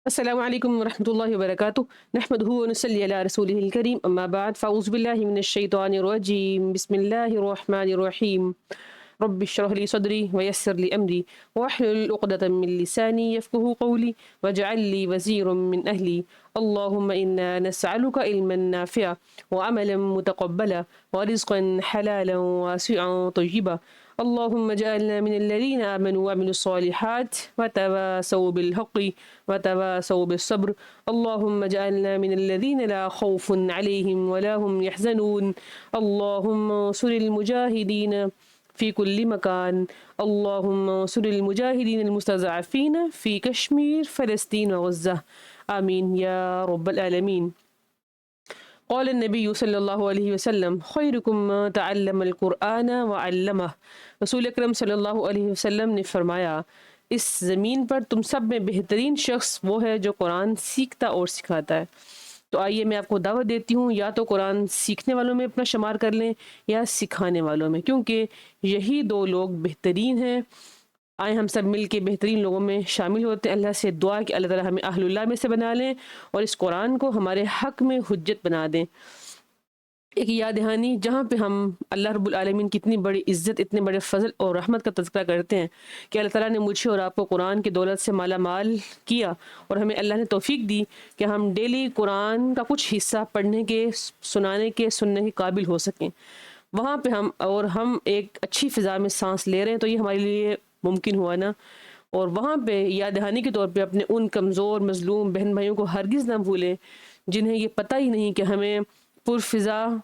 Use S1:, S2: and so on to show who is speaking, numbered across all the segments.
S1: السلام علیکم ورحمۃ اللہ وبرکاتہ نحمدہ ونصلی علی رسولہ الکریم اما بعد فاعوذ باللہ من الشیطان الرجیم بسم اللہ الرحمن الرحیم رب اشرح لي صدری ویسر لي امری واحلل عقدۃ من لسانی یفقهوا قولی واجعل لي وزیرا من اہلی اللهم انا نسألك علما نافعا وعملا متقبلا ورزقا حلالا واسعا طیبا اللهم اجعلنا من الذين آمنوا وعملوا الصالحات وتواصوا بالحق وتواصوا بالصبر اللهم اجعلنا من الذين لا خوف عليهم ولا هم يحزنون اللهم انصر المجاهدين في كل مكان اللهم انصر المجاهدين المستضعفين في كشمير فلسطين وغزة آمين يا رب العالمين. قال النبی صلی اللہ علیہ وسلم خیرکم من تعلم القرآن وعلمہ. رسول اکرم صلی اللہ علیہ وسلم نے فرمایا اس زمین پر تم سب میں بہترین شخص وہ ہے جو قرآن سیکھتا اور سکھاتا ہے. تو آئیے میں آپ کو دعوت دیتی ہوں یا تو قرآن سیکھنے والوں میں اپنا شمار کر لیں یا سکھانے والوں میں، کیونکہ یہی دو لوگ بہترین ہیں. آئے ہم سب مل کے بہترین لوگوں میں شامل ہوتے ہیں. اللہ سے دعا کہ اللہ تعالی ہمیں اہل اللہ میں سے بنا لیں اور اس قرآن کو ہمارے حق میں حجت بنا دیں. ایک یاد دہانی جہاں پہ ہم اللہ رب العالمین کی اتنی بڑی عزت، اتنے بڑے فضل اور رحمت کا تذکرہ کرتے ہیں کہ اللہ تعالیٰ نے مجھے اور آپ کو قرآن کی دولت سے مالا مال کیا، اور ہمیں اللہ نے توفیق دی کہ ہم ڈیلی قرآن کا کچھ حصہ پڑھنے کے، سنانے کے، سننے کے قابل ہو سکیں. وہاں پہ ہم ایک اچھی فضا میں سانس لے رہے ہیں، تو یہ ہمارے لیے ممکن ہوا نا. اور وہاں پہ یاد دہانی کے طور پہ اپنے ان کمزور مظلوم بہن بھائیوں کو ہرگز نہ بھولیں جنہیں یہ پتہ ہی نہیں کہ ہمیں پرسکون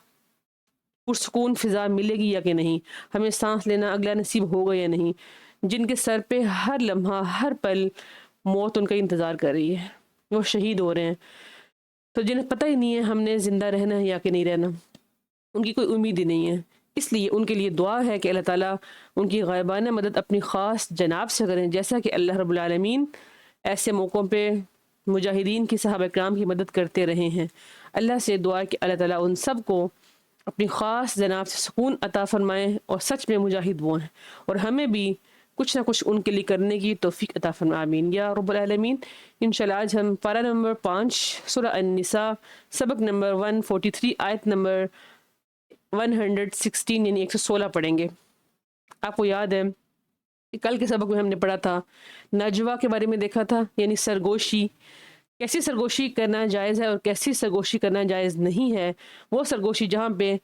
S1: فضا ملے گی یا کہ نہیں، ہمیں سانس لینا اگلا نصیب ہوگا یا نہیں، جن کے سر پہ ہر لمحہ ہر پل موت ان کا انتظار کر رہی ہے، وہ شہید ہو رہے ہیں. تو جنہیں پتہ ہی نہیں ہے ہم نے زندہ رہنا ہے یا کہ نہیں رہنا، ان کی کوئی امید ہی نہیں ہے. اس لیے ان کے لیے دعا ہے کہ اللہ تعالیٰ ان کی غائبانہ مدد اپنی خاص جناب سے کریں، جیسا کہ اللہ رب العالمین ایسے موقعوں پہ مجاہدین کی صحابہ کرام کی مدد کرتے رہے ہیں. اللہ سے دعا ہے کہ اللہ تعالیٰ ان سب کو اپنی خاص جناب سے سکون عطا فرمائیں اور سچ میں مجاہد وہ ہیں، اور ہمیں بھی کچھ نہ کچھ ان کے لیے کرنے کی توفیق عطا فرمائیں. آمین یا رب العالمین. انشاءاللہ آج ہم پارہ نمبر 5 سورہ النساء سبق نمبر 143 آیت نمبر 116 یعنی 116 پڑھیں گے. آپ کو یاد ہے کہ کل کے سبق میں ہم نے پڑھا تھا نجوہ کے بارے میں، دیکھا تھا یعنی سرگوشی، کیسی سرگوشی کرنا جائز ہے اور کیسی سرگوشی کرنا جائز نہیں ہے. وہ سرگوشی جہاں پہ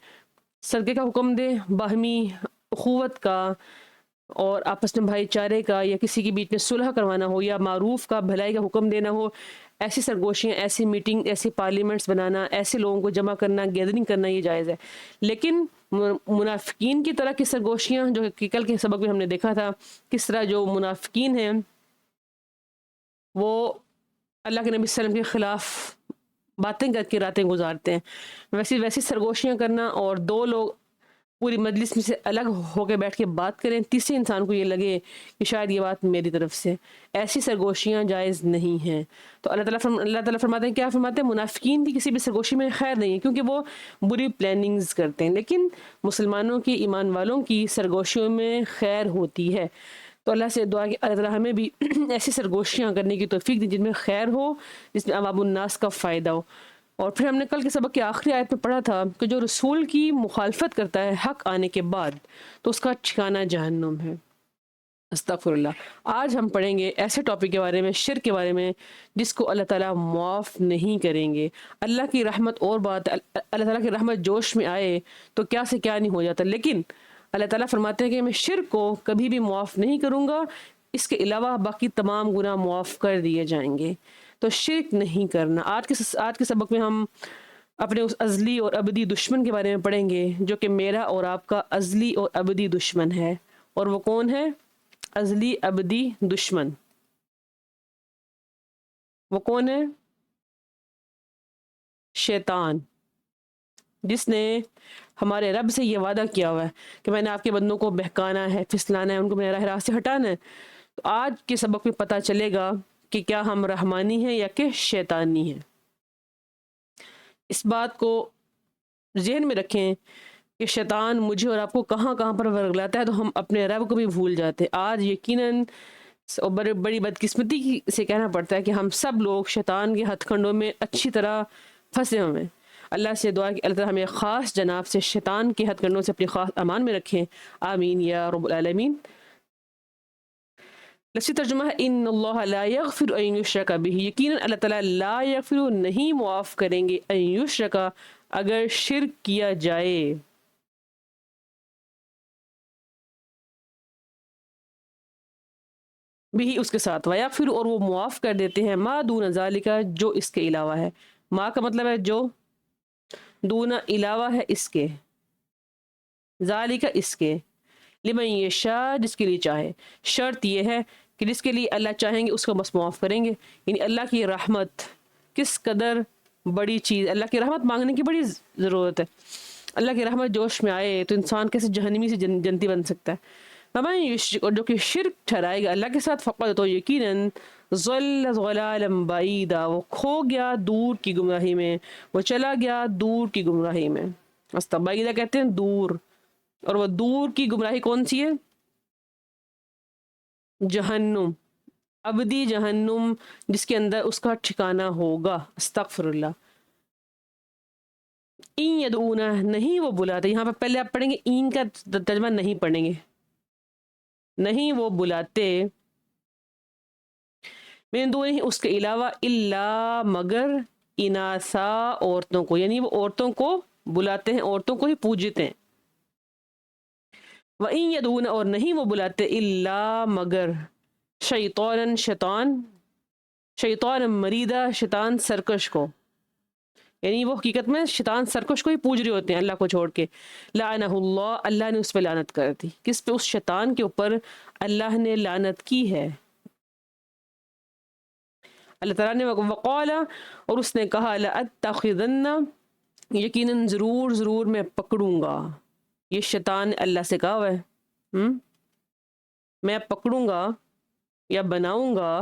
S1: صدقے کا حکم دے، باہمی اخوت کا اور آپس میں بھائی چارے کا، یا کسی کے بیچ میں صلح کروانا ہو، یا معروف کا بھلائی کا حکم دینا ہو، ایسی سرگوشیاں، ایسی میٹنگ، ایسی پارلیمنٹس بنانا، ایسے لوگوں کو جمع کرنا، گیدرنگ کرنا، یہ جائز ہے. لیکن منافقین کی طرح کی سرگوشیاں، جو کہ کل کے سبق میں ہم نے دیکھا تھا کس طرح جو منافقین ہیں وہ اللہ کے نبی صلی اللہ علیہ وسلم کے خلاف باتیں کر کے راتیں گزارتے ہیں، ویسی سرگوشیاں کرنا، اور دو لوگ پوری مجلس میں سے الگ ہو کے بیٹھ کے بات کریں، تیسرے انسان کو یہ لگے کہ شاید یہ بات میری طرف سے، ایسی سرگوشیاں جائز نہیں ہیں. تو اللہ تعالیٰ فرماتے ہیں، کیا فرماتے ہیں؟ منافقین کی کسی بھی سرگوشی میں خیر نہیں ہے، کیونکہ وہ بری پلاننگز کرتے ہیں، لیکن مسلمانوں کی، ایمان والوں کی سرگوشیوں میں خیر ہوتی ہے. تو اللہ سے دعا کہ اللہ تعالیٰ ہمیں بھی ایسی سرگوشیاں کرنے کی توفیق دی جن میں خیر ہو، جس میں عوام الناس کا فائدہ ہو. اور پھر ہم نے کل کے سبق کی آخری آیت میں پڑھا تھا کہ جو رسول کی مخالفت کرتا ہے حق آنے کے بعد تو اس کا ٹھکانہ جہنم ہے. استغفر اللہ. آج ہم پڑھیں گے ایسے ٹاپک کے بارے میں، شرک کے بارے میں، جس کو اللہ تعالیٰ معاف نہیں کریں گے. اللہ کی رحمت اور بات ہے، اللہ تعالیٰ کی رحمت جوش میں آئے تو کیا سے کیا نہیں ہو جاتا، لیکن اللہ تعالیٰ فرماتے ہیں کہ میں شرک کو کبھی بھی معاف نہیں کروں گا، اس کے علاوہ باقی تمام گناہ معاف کر دیے جائیں گے. تو شرک نہیں کرنا. آج کے سبق میں ہم اپنے اس ازلی اور ابدی دشمن کے بارے میں پڑھیں گے جو کہ میرا اور آپ کا ازلی اور ابدی دشمن ہے. اور وہ کون ہے؟ ازلی ابدی دشمن. وہ کون ہے؟ شیطان، جس نے ہمارے رب سے یہ وعدہ کیا ہوا ہے کہ میں نے آپ کے بندوں کو بہکانا ہے، پھسلانا ہے، ان کو میرے راہ راست سے ہٹانا ہے. تو آج کے سبق میں پتہ چلے گا کہ کیا ہم رحمانی ہیں یا کہ شیطانی ہیں. اس بات کو ذہن میں رکھیں کہ شیطان مجھے اور آپ کو کہاں کہاں پر ورگلاتا ہے تو ہم اپنے رب کو بھی بھول جاتے ہیں. آج یقیناً اور بڑی بڑی بدقسمتی سے کہنا پڑتا ہے کہ ہم سب لوگ شیطان کے ہتھ کنڈوں میں اچھی طرح پھنسے ہوئے ہیں۔ اللہ سے دعا کہ اللہ تعالیٰ ہمیں خاص جناب سے شیطان کے ہتھ کنڈوں سے اپنی خاص امان میں رکھیں، آمین یا رب العالمین۔ لفظی ترجمہ ہے ان اللہ لا یغفر ان یشرک بہ، یقیناً اللہ تعالیٰ لا یغفر نہیں معاف کریں گے ان یشرک اگر شرک کیا جائے، بھی اس کے ساتھ، ویغفر اور وہ معاف کر دیتے ہیں ما دون ذالک جو اس کے علاوہ ہے، ما کا مطلب ہے جو، دون علاوہ ہے اس کے، ذالک اس کے، لمن یشاء جس کے لیے چاہے، شرط یہ ہے کہ جس کے لیے اللہ چاہیں گے اس کو بس معاف کریں گے۔ یعنی اللہ کی رحمت کس قدر بڑی چیز، اللہ کی رحمت مانگنے کی بڑی ضرورت ہے۔ اللہ کی رحمت جوش میں آئے تو انسان کیسے جہنمی سے جنتی بن سکتا ہے۔ ومن یشرک اور جو کہ شرک ٹھہرائے گا اللہ کے ساتھ، فقط تو یقیناً ضل ضلالا بعیدا وہ کھو گیا دور کی گمراہی میں، وہ چلا گیا دور کی گمراہی میں۔ بعیدہ کہتے ہیں دور، اور وہ دور کی گمراہی کون سی ہے؟ جہنم، ابدی جہنم جس کے اندر اس کا ٹھکانہ ہوگا۔ استغفر اللہ۔ این یدعونا نہیں وہ بلاتے، یہاں پہ پہلے آپ پڑھیں گے این کا ترجمہ نہیں پڑھیں گے، نہیں وہ بلاتے، من دونہ اس کے علاوہ، الا مگر، اناسا عورتوں کو، یعنی وہ عورتوں کو بلاتے ہیں، عورتوں کو ہی پوجتے ہیں۔ وَإِن يَدْعُونَ اور نہیں وہ بلاتے، الا مگر، شیطان شیطان، شیطان مریدہ شیطان سرکش کو، یعنی وہ حقیقت میں شیطان سرکش کو ہی پوج رہے ہوتے ہیں اللہ کو چھوڑ کے۔ لعنہ اللہ اللہ نے اس پہ لعنت کر دی، کس پہ؟ اس شیطان کے اوپر اللہ نے لعنت کی ہے۔ اللہ تعالیٰ نے وقال اور اس نے کہا لأتخذن یقیناً ضرور ضرور میں پکڑوں گا، یہ شیطان نے اللہ سے کہا ہوا ہے، میں پکڑوں گا یا بناؤں گا،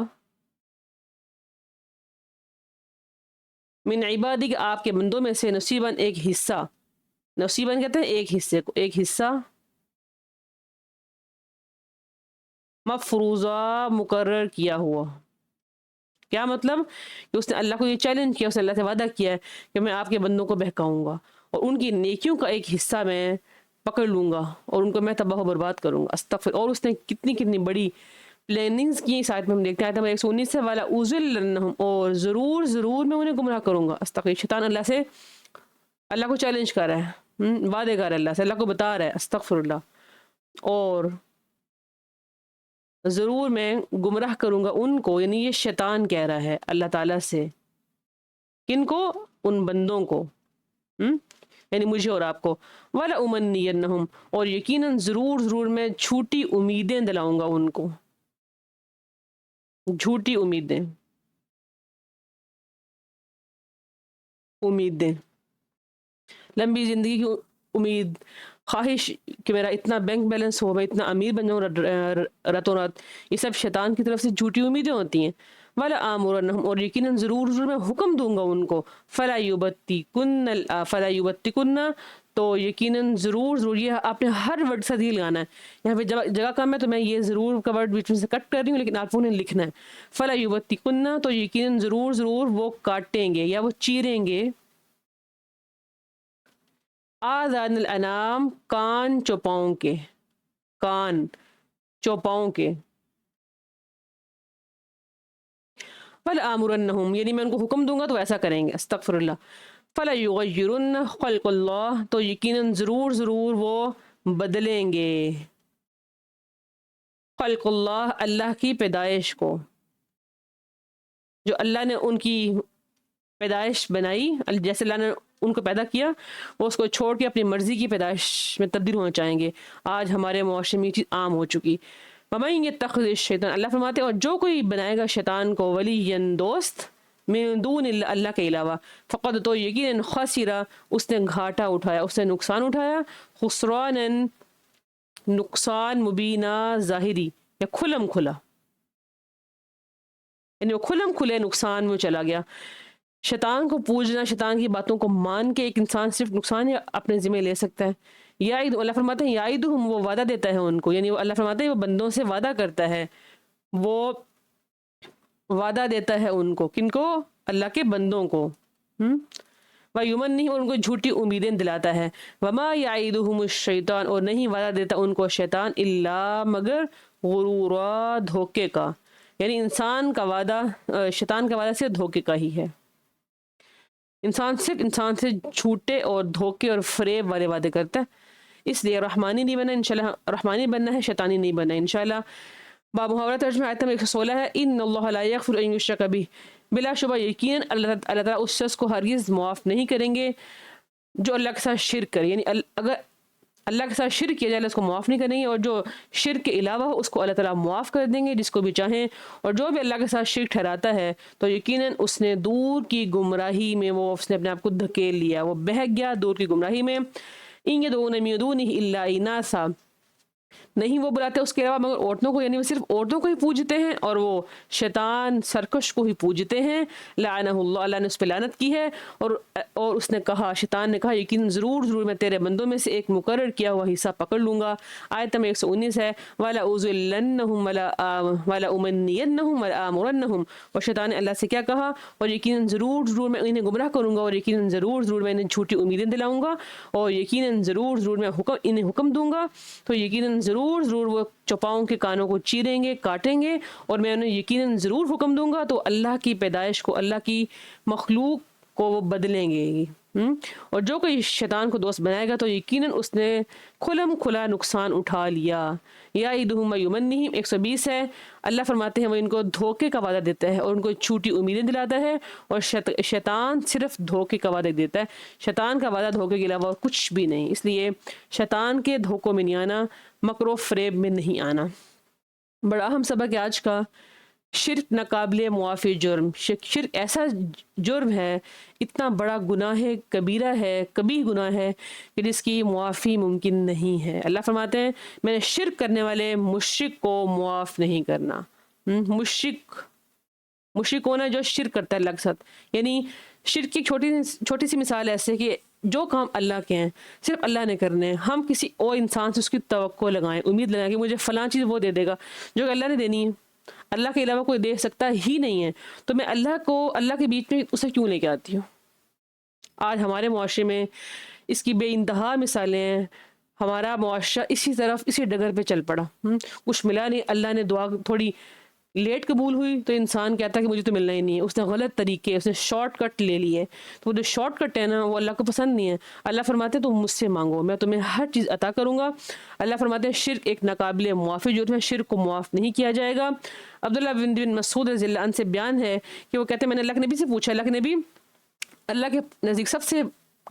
S1: من عبادک آپ کے بندوں میں سے، نصیباً ایک حصہ، نصیباً کہتے ہیں ایک حصے کو، ایک حصہ مفروضہ مقرر کیا ہوا۔ کیا مطلب؟ کہ اس نے اللہ کو یہ چیلنج کیا، اس نے اللہ سے وعدہ کیا ہے کہ میں آپ کے بندوں کو بہکاؤں گا اور ان کی نیکیوں کا ایک حصہ میں پکڑ لوں گا اور ان کو میں تباہ و برباد کروں گا۔ استغفر، اور اس نے کتنی کتنی بڑی پلاننگز کی، اس آیت میں ہم دیکھتے ہیں، آیت نمبر 119 سے، والا اوزلنہم اور ضرور ضرور میں انہیں گمراہ کروں گا۔ استغفر، شیطان اللہ سے، اللہ کو چیلنج کر رہا ہے، وعدے کر رہا ہے اللہ سے، اللہ کو بتا رہا ہے، استغفر اللہ، اور ضرور میں گمراہ کروں گا ان کو، یعنی یہ شیطان کہہ رہا ہے اللہ تعالیٰ سے، کن کو؟ ان بندوں کو، یعنی مجھے اور آپ کو۔ وَلَا أُمَنِّيَنَّهُمْ اور یقیناً ضرور ضرور میں جھوٹی امیدیں دلاؤں گا ان کو، جھوٹی امیدیں، امیدیں، لمبی زندگی کی امید، خواہش کہ میرا اتنا بینک بیلنس ہو، میں اتنا امیر بن جاؤں راتوں رات، یہ سب شیطان کی طرف سے جھوٹی امیدیں ہوتی ہیں۔ وَلَا آمُرَنَّهُمْ اور یقیناً ضرور ضرور میں حکم دوں گا ان کو، فَلَا يُبَتِّكُنَّ تو یقیناً ضرور ضرور، یہ آپ نے ہر ورڈ سے دل لگانا ہے، یہاں پہ جگہ کم ہے تو میں یہ ضرور کا ورڈ بیچ میں سے کٹ کر رہی ہوں، لیکن آپ کو انہیں لکھنا ہے۔ فَلَا يُبَتِّكُنَّ تو یقیناً ضرور ضرور وہ کاٹیں گے یا وہ چیریں گے، آذان الانام کان چوپاؤں کے، کان چوپاؤں کے، فَلَآمُرَنَّهُمْ یعنی میں ان کو حکم دوں گا تو ایسا کریں گے۔ استغفر اللہ۔ فَلَيُغَيِّرُنَّ خَلْقَ اللَّهِ تو یقیناً ضرور ضرور وہ بدلیں گے، خلق اللہ اللہ کی پیدائش کو، جو اللہ نے ان کی پیدائش بنائی، جیسے اللہ نے ان کو پیدا کیا، وہ اس کو چھوڑ کے اپنی مرضی کی پیدائش میں تبدیل ہونا چاہیں گے۔ آج ہمارے معاشرے میں یہ چیز عام ہو چکی۔ وَمَن يَتَّخِذِ الشَّيْطَانَ اللہ فرماتے ہیں اور جو کوئی بنائے گا شیطان کو ولیًا دوست، من دون اللہ کے علاوہ، فقد تو یقیناً خسرا اس نے گھاٹا اٹھایا، اس نے نقصان اٹھایا، خسرانا نقصان مبینہ ظاہری یا کھلم کھلا، یعنی وہ کھلم کھلے نقصان میں چلا گیا۔ شیطان کو پوجنا، شیطان کی باتوں کو مان کے ایک انسان صرف نقصان یا اپنے ذمہ لے سکتا ہے۔ یعید اللہ فرماتے ہیں یعیدہم وہ وعدہ دیتا ہے ان کو، یعنی وہ اللہ فرماتے ہیں وہ بندوں سے وعدہ کرتا ہے وہ وعدہ دیتا ہے ان کو، کن کو؟ اللہ کے بندوں کو۔ وَيُمَنِّ نہیں، اور ان کو جھوٹی امیدیں دلاتا ہے۔ وَمَا يَعِدُهُمُ الشَّيْطَانُ اور نہیں وعدہ دیتا ان کو شیطان، الا مگر غرورا دھوکے کا، یعنی انسان کا وعدہ، شیطان کا وعدہ صرف دھوکے کا ہی ہے۔ انسان صرف انسان سے جھوٹے اور دھوکے اور فریب والے وعدے کرتا ہے، اس لیے رحمانی نہیں بننا، انشاءاللہ رحمانی بننا ہے، شیطانی نہیں بننا ہے انشاءاللہ۔ باب محاورہ ترجمہ آیت نمبر 116 ہے، ان اللہ لا یغفر ان یشرک بہ، بلا شبہ یقیناً اللہ تعالیٰ اس شخص کو ہرگز معاف نہیں کریں گے جو اللہ کے ساتھ شرک کرے، یعنی اگر اللہ کے ساتھ شرک کیا جائے اس کو معاف نہیں کریں گے، اور جو شرک کے علاوہ ہو اس کو اللہ تعالیٰ معاف کر دیں گے جس کو بھی چاہیں، اور جو بھی اللہ کے ساتھ شرک ٹھہراتا ہے تو یقیناً اس نے دور کی گمراہی میں اس نے اپنے آپ کو دھکیل لیا، وہ بہک گیا دور کی گمراہی میں۔ ان یدعون من دونہ الا اناثا، نہیں وہ بلاتے اس کے علاوہ مگر عورتوں کو، یعنی وہ صرف عورتوں کو ہی پوجتے ہیں، اور وہ شیطان سرکش کو ہی پوجتے ہیں۔ لعنہ اللہ، اللہ نے اس پہ لعنت کی ہے، اور اس نے کہا، شیطان نے کہا، یقین ضرور میں تیرے بندوں میں سے ایک مقرر کیا ہوا حصہ پکڑ لوں گا۔ آیت نمبر 119 ہے، وَلَا أُضِلَّنَّهُمْ وَلَا أُمَنِّيَنَّهُمْ وَلَا آمُرَنَّهُمْ، اور شیطان نے اللہ سے کیا کہا، اور یقیناً ضرور میں انہیں گمراہ کروں گا، اور یقیناً ضرور میں انہیں جھوٹی امیدیں دلاؤں گا، اور یقیناً ضرور میں انہیں حکم دوں گا، تو یقیناً ضرور وہ چوپاؤں کے کانوں کو چیریں گے، کاٹیں گے، اور میں انہیں یقیناً ضرور حکم دوں گا، تو اللہ کی پیدائش کو، اللہ کی مخلوق کو وہ بدلیں گے۔ اور جو کوئی شیطان کو دوست بنائے گا تو یقیناً اس نے کھلم کھلا نقصان اٹھا لیا۔ یعدہم ویمنہم 120 ہے، اللہ فرماتے ہیں وہ ان کو دھوکے کا وعدہ دیتا ہے اور ان کو جھوٹی امیدیں دلاتا ہے، اور شیطان صرف دھوکے کا وعدہ دیتا ہے، شیطان کا وعدہ دھوکے کے علاوہ اور کچھ بھی نہیں، اس لیے شیطان کے دھوکوں میں نہیں آنا، مکر و فریب میں نہیں آنا۔ بڑا اہم سبق ہے آج کا، شرک ناقابل معافی جرم۔ شرک ایسا جرم ہے، اتنا بڑا گناہ ہے، کبیرہ ہے، کبھی گناہ ہے کہ جس کی معافی ممکن نہیں ہے۔ اللہ فرماتے ہیں میں نے شرک کرنے والے مشرک کو معاف نہیں کرنا۔ مشرک کون ہے؟ جو شرک کرتا ہے اللہ کے ساتھ، یعنی شرک کی چھوٹی سی مثال ایسے کہ جو کام اللہ کے ہیں صرف اللہ نے کرنے ہیں، ہم کسی اور انسان سے اس کی توقع لگائیں، امید لگائیں کہ مجھے فلاں چیز وہ دے دے گا جو کہ اللہ نے دینی ہے، اللہ کے علاوہ کوئی دے سکتا ہی نہیں ہے، تو میں اللہ کے بیچ میں اسے کیوں لے کے آتی ہوں؟ آج ہمارے معاشرے میں اس کی بے انتہا مثالیں ہیں، ہمارا معاشرہ اسی طرف اسی ڈگر پہ چل پڑا، کچھ ملا نہیں، اللہ نے دعا تھوڑی لیٹ قبول ہوئی تو انسان کہتا ہے کہ مجھے تو ملنا ہی نہیں ہے، اس نے غلط طریقے، اس نے شارٹ کٹ لے لیے، تو وہ جو شارٹ کٹ ہے نا وہ اللہ کو پسند نہیں ہے۔ اللہ فرماتے ہیں تم مجھ سے مانگو، میں تمہیں ہر چیز عطا کروں گا۔ اللہ فرماتے ہیں شرک ایک ناقابل معافی جرم ہے، شرک کو معاف نہیں کیا جائے گا۔ عبداللہ بن مسعود رضی اللہ عنہ سے بیان ہے کہ وہ کہتے ہیں میں نے اللہ کے نبی سے پوچھا، اللہ کے نبی اللہ کے نزدیک سب سے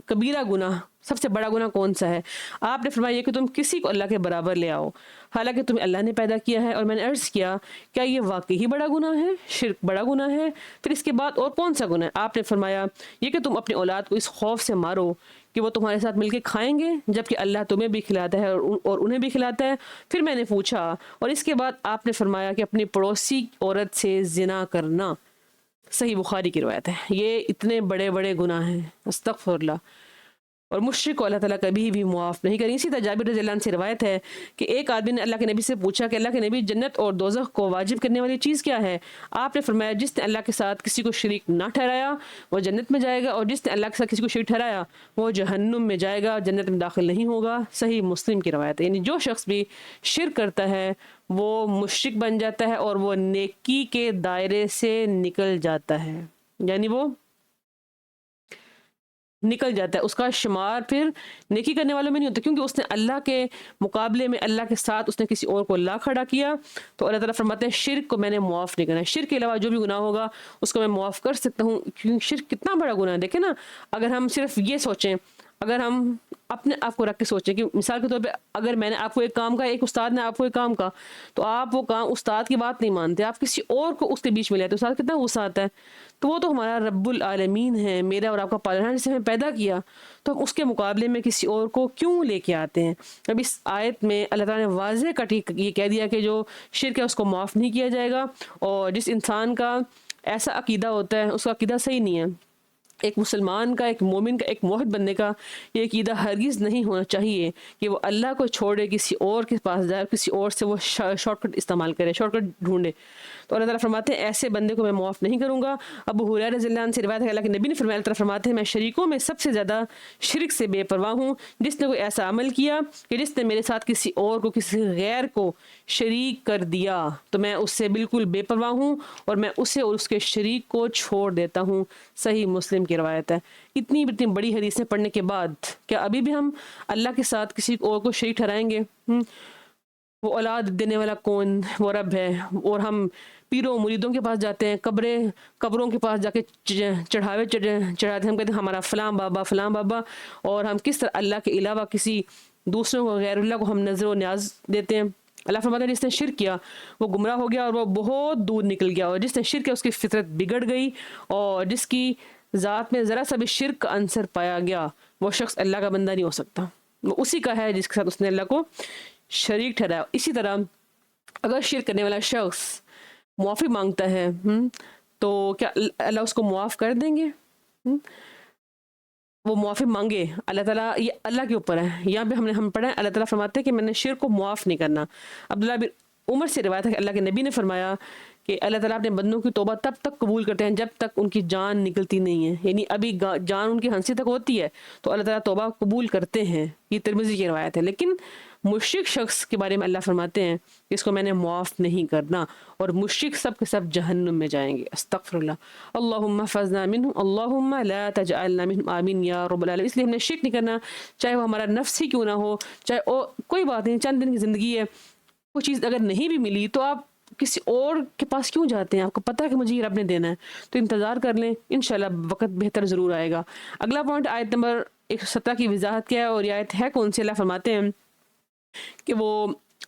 S1: کبیرہ گناہ، سب سے بڑا گناہ کون سا ہے؟ آپ نے فرمایا یہ کہ تم کسی کو اللہ کے برابر لے آؤ حالانکہ تمہیں اللہ نے پیدا کیا ہے۔ اور میں نے عرض کیا کیا یہ واقعی بڑا گناہ ہے؟ شرک بڑا گناہ ہے؟ پھر اس کے بعد اور کون سا گناہ ہے؟ آپ نے فرمایا یہ کہ تم اپنی اولاد کو اس خوف سے مارو کہ وہ تمہارے ساتھ مل کے کھائیں گے جبکہ اللہ تمہیں بھی کھلاتا ہے اور انہیں بھی کھلاتا ہے۔ پھر میں نے پوچھا اور اس کے بعد آپ نے فرمایا کہ اپنی پڑوسی عورت سے زنا کرنا۔ صحیح بخاری کی روایت ہے۔ یہ اتنے بڑے بڑے گناہ ہیں، استغفر اللہ، اور مشرک کو اللہ تعالیٰ کبھی بھی معاف نہیں کریں۔ اسی طرح جابر رضی اللہ عنہ سے روایت ہے کہ ایک آدمی نے اللہ کے نبی سے پوچھا کہ اللہ کے نبی جنت اور دوزخ کو واجب کرنے والی چیز کیا ہے؟ آپ نے فرمایا جس نے اللہ کے ساتھ کسی کو شریک نہ ٹھہرایا وہ جنت میں جائے گا، اور جس نے اللہ کے ساتھ کسی کو شریک ٹھہرایا وہ جہنم میں جائے گا، جنت میں داخل نہیں ہوگا۔ صحیح مسلم کی روایت ہے۔ یعنی جو شخص بھی شرک کرتا ہے وہ مشرک بن جاتا ہے اور وہ نیکی کے دائرے سے نکل جاتا ہے، یعنی وہ نکل جاتا ہے، اس کا شمار پھر نیکی کرنے والوں میں نہیں ہوتا، کیونکہ اس نے اللہ کے مقابلے میں اللہ کے ساتھ اس نے کسی اور کو لا کھڑا کیا۔ تو اللہ تعالیٰ فرماتے ہیں شرک کو میں نے معاف نہیں کرنا ہے، شرک کے علاوہ جو بھی گناہ ہوگا اس کو میں معاف کر سکتا ہوں، کیونکہ شرک کتنا بڑا گناہ ہے۔ دیکھیں نا، اگر ہم صرف یہ سوچیں، اگر ہم اپنے آپ کو رکھ کے سوچیں کہ مثال کے طور پہ اگر میں نے آپ کو ایک کام کا، ایک استاد نے آپ کو ایک کام کا، تو آپ وہ کام استاد کی بات نہیں مانتے، آپ کسی اور کو اس کے بیچ میں لیتے، استاد کتنا غصہ آتا ہے۔ تو وہ تو ہمارا رب العالمین ہے، میرا اور آپ کا پالنہار جسے ہمیں پیدا کیا، تو ہم اس کے مقابلے میں کسی اور کو کیوں لے کے آتے ہیں؟ اب اس آیت میں اللہ تعالیٰ نے واضح کٹ یہ کہہ دیا کہ جو شرک ہے اس کو معاف نہیں کیا جائے گا، اور جس انسان کا ایسا عقیدہ ہوتا ہے اس کا عقیدہ صحیح نہیں ہے، ایک مسلمان کا، ایک مومن کا، ایک موحد بندے کا یہ عقیدہ ہرگز نہیں ہونا چاہیے کہ وہ اللہ کو چھوڑے کسی اور کے پاس جائے، کسی اور سے وہ شارٹ کٹ استعمال کرے، شارٹ کٹ ڈھونڈے. تو اللہ تعالیٰ فرماتے ہیں ایسے بندے کو میں معاف نہیں کروں گا. ابو ہریرہ رضی اللہ عنہ سے روایت ہے اللہ کے نبی نے فرمایا، اللہ تعالیٰ فرماتے ہیں میں شریکوں میں سب سے زیادہ شرک سے بے پرواہ ہوں. جس نے کوئی ایسا عمل کیا کہ جس نے میرے ساتھ کسی اور کو، کسی غیر کو شریک کر دیا تو میں اس سے بالکل بے پرواہ ہوں اور میں اسے اور اس کے شریک کو چھوڑ دیتا ہوں. صحیح مسلم کی روایت ہے. اتنی بڑی حدیثیں پڑھنے کے بعد کیا ابھی بھی ہم اللہ کے ساتھ کسی اور کو شریک ٹھہرائیں گے؟ وہ اولاد دینے والا کون؟ وہ رب ہے. اور ہم پیروں مریدوں کے پاس جاتے ہیں، قبروں کے پاس جا کے چڑھاوے چڑھاتے ہیں، ہم کہتے ہیں ہمارا فلاں بابا فلاں بابا. اور ہم کس طرح اللہ کے علاوہ کسی دوسروں کو، غیر اللہ کو ہم نظر و نیاز دیتے ہیں. اللہ فرماتا ہے جس نے شرک کیا وہ گمراہ ہو گیا اور وہ بہت دور نکل گیا. اور جس نے شرک کیا اس کی فطرت بگڑ گئی، اور جس کی ذات میں ذرا سا بھی شرک کا عنصر پایا گیا وہ شخص اللہ کا بندہ نہیں ہو سکتا. وہ اسی کا ہے جس کے ساتھ اس نے اللہ کو شریک ٹھہرایا. اسی طرح اگر شرک کرنے والا شخص معافی مانگتا ہے تو کیا اللہ اس کو معاف کر دیں گے؟ وہ معافی مانگے، اللہ تعالیٰ، یہ اللہ کے اوپر ہے. یہاں پہ ہم پڑھا ہے اللہ تعالیٰ فرماتے ہیں کہ میں نے شرک کو معاف نہیں کرنا. عبداللہ بن عمر سے روایت ہے کہ اللہ کے نبی نے فرمایا کہ اللہ تعالیٰ اپنے بندوں کی توبہ تب تک قبول کرتے ہیں جب تک ان کی جان نکلتی نہیں ہے. یعنی ابھی جان ان کی ہنسی تک ہوتی ہے تو اللہ تعالیٰ توبہ قبول کرتے ہیں. یہ ترمذی کی روایت ہے. لیکن مشرک شخص کے بارے میں اللہ فرماتے ہیں کہ اس کو میں نے معاف نہیں کرنا، اور مشرک سب کے سب جہنم میں جائیں گے. استغفر اللہ. اللہم احفظنا منہم اللہم لا تجعلنا منہم، آمین یا رب العالمین. اس لیے ہم نے شرک نہیں کرنا، چاہے وہ ہمارا نفس ہی کیوں نہ ہو، چاہے کوئی بات نہیں، چند دن کی زندگی ہے، کوئی چیز اگر نہیں بھی ملی تو آپ کسی اور کے پاس کیوں جاتے ہیں؟ آپ کو پتہ ہے کہ مجھے یہ رب نے دینا ہے تو انتظار کر لیں، انشاءاللہ وقت بہتر ضرور آئے گا. اگلا پوائنٹ آیت نمبر 117 کی وضاحت کیا ہے، اور یہ آیت ہے کون سی؟ اللہ فرماتے ہیں کہ وہ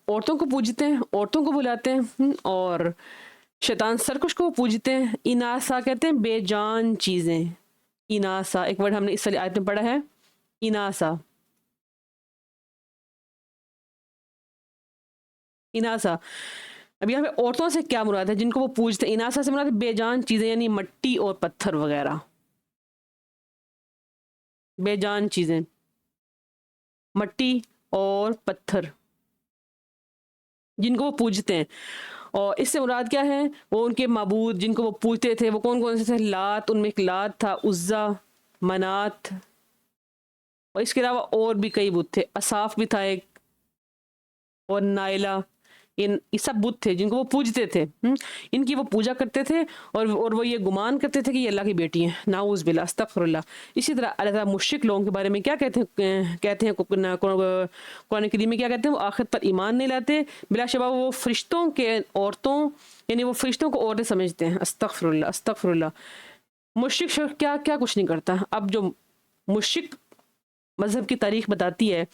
S1: عورتوں کو پوجتے ہیں، عورتوں کو بلاتے ہیں، اور شیطان سرکش کو پوجتے ہیں. اناسا کہتے ہیں بے جان چیزیں. اناسا ایک ورڈ ہم نے اس والی آیت میں پڑھا ہے، اناسا. اناسا اب یہاں پہ عورتوں سے کیا مراد ہے جن کو وہ پوجتے ہیں؟ اناسا سے مراد ہے بے جان چیزیں، یعنی مٹی اور پتھر وغیرہ. بے جان چیزیں، مٹی اور پتھر جن کو وہ پوجتے ہیں. اور اس سے مراد کیا ہے؟ وہ ان کے معبود جن کو وہ پوجتے تھے وہ کون کون سے تھے؟ لات، ان میں ایک لات تھا، عزا، منات، اور اس کے علاوہ اور بھی کئی بت تھے. اصاف بھی تھا ایک، اور نائلہ. یہ سب بت تھے جن کو وہ پوجتے تھے. ان کی وہ پوجا کرتے تھے اور وہ یہ گمان کرتے تھے کہ یہ اللہ کی بیٹی ہیں. نعوذ باللہ، استغفر اللہ. اسی طرح اللہ تعالیٰ مشرک لوگوں کے بارے میں کیا کہتے ہیں قرآن کریم میں کیا کہتے ہیں؟ وہ آخرت پر ایمان نہیں لاتے، بلا شبہ وہ فرشتوں کے عورتوں، یعنی وہ فرشتوں کو عورتیں سمجھتے ہیں. استغفر اللہ، استغفر اللہ. مشرک شخص کیا کچھ نہیں کرتا. اب جو مشرک مذہب کی تاریخ بتاتی ہے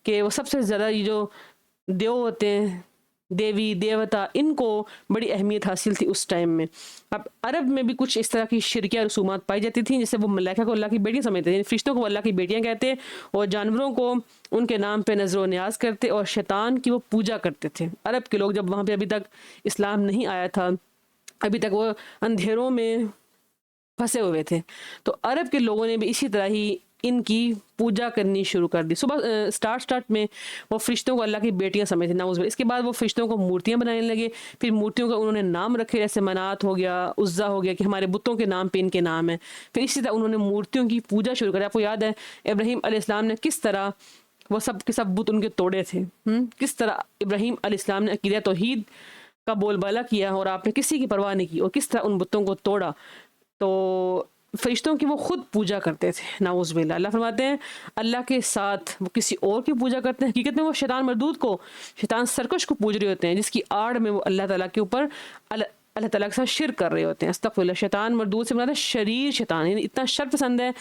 S1: کہ وہ سب سے زیادہ یہ جو دیو ہوتے ہیں، دیوی دیوتا، ان کو بڑی اہمیت حاصل تھی اس ٹائم میں. اب عرب میں بھی کچھ اس طرح کی شرکیہ رسومات پائی جاتی تھیں جس سے وہ ملائکہ کو اللہ کی بیٹیاں سمجھتے، یعنی فرشتوں کو اللہ کی بیٹیاں کہتے، اور جانوروں کو ان کے نام پہ نظر و نیاز کرتے، اور شیطان کی وہ پوجا کرتے تھے. عرب کے لوگ جب وہاں پہ ابھی تک اسلام نہیں آیا تھا، ابھی تک وہ اندھیروں میں پھنسے ہوئے تھے، تو عرب کے لوگوں نے بھی اسی طرح ہی ان کی پوجا کرنی شروع کر دی. صبح سٹارٹ میں وہ فرشتوں کو اللہ کی بیٹیاں سمجھتے، نعوذ باللہ. اس کے بعد وہ فرشتوں کو مورتیاں بنانے لگے، پھر مورتیوں کا انہوں نے نام رکھے، جیسے منات ہو گیا، عزا ہو گیا، کہ ہمارے بتوں کے نام پہ ان کے نام ہیں. پھر اسی طرح انہوں نے مورتیوں کی پوجا شروع کری. آپ کو یاد ہے ابراہیم علیہ السلام نے کس طرح وہ سب کے سب بت ان کے توڑے تھے، کس طرح ابراہیم علیہ السلام نے عقیدہ توحید کا بول بالا کیا اور آپ نے کسی کی پرواہ نہیں کی، اور کس طرح ان بتوں کو توڑا. تو فرشتوں کی وہ خود پوجا کرتے تھے، نعوذ باللہ. اللہ فرماتے ہیں اللہ کے ساتھ وہ کسی اور کی پوجا کرتے ہیں. حقیقت میں وہ شیطان مردود کو، شیطان سرکش کو پوج رہے ہوتے ہیں، جس کی آڑ میں وہ اللہ تعالیٰ کے اوپر اللہ تعالیٰ کے ساتھ شرک کر رہے ہوتے ہیں. استغفر اللہ. شیطان مردود سے مراد ہے شریر شیطان، یعنی اتنا شر پسند ہے